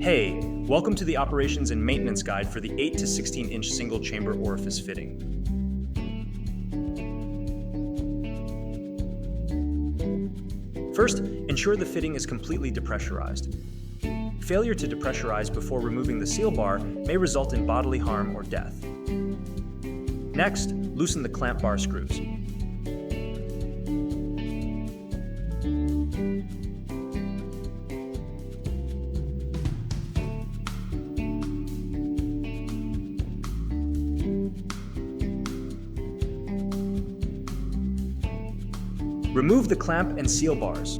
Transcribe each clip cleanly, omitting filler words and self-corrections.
Hey, welcome to the operations and maintenance guide for the 8 to 16 inch single chamber orifice fitting. First, ensure the fitting is completely depressurized. Failure to depressurize before removing the seal bar may result in bodily harm or death. Next, loosen the clamp bar screws. Remove the clamp and seal bars.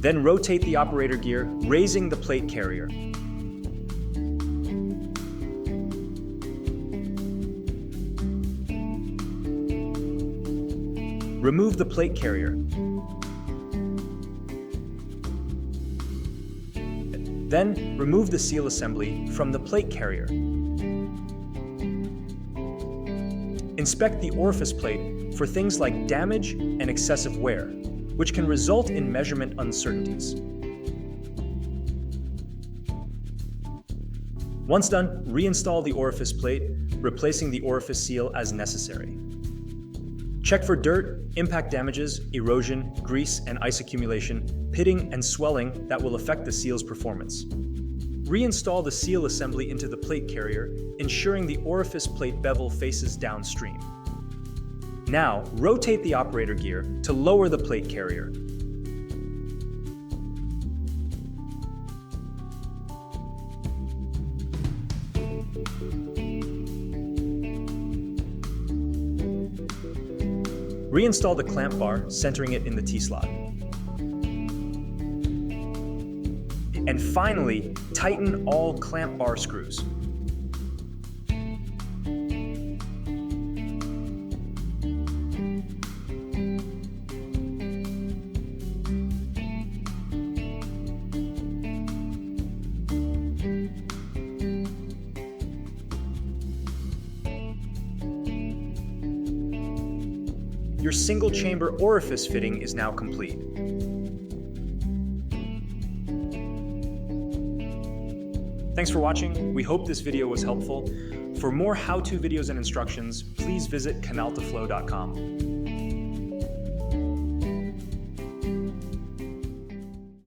Then rotate the operator gear, raising the plate carrier. Remove the plate carrier. Then remove the seal assembly from the plate carrier. Inspect the orifice plate for things like damage and excessive wear, which can result in measurement uncertainties. Once done, reinstall the orifice plate, replacing the orifice seal as necessary. Check for dirt, impact damages, erosion, grease and ice accumulation, pitting and swelling that will affect the seal's performance. Reinstall the seal assembly into the plate carrier, ensuring the orifice plate bevel faces downstream. Now, rotate the operator gear to lower the plate carrier. Reinstall the clamp bar, centering it in the T-slot. And finally, tighten all clamp bar screws. Your single chamber orifice fitting is now complete. Thanks for watching. We hope this video was helpful. For more how-to videos and instructions, please visit canaltaflow.com.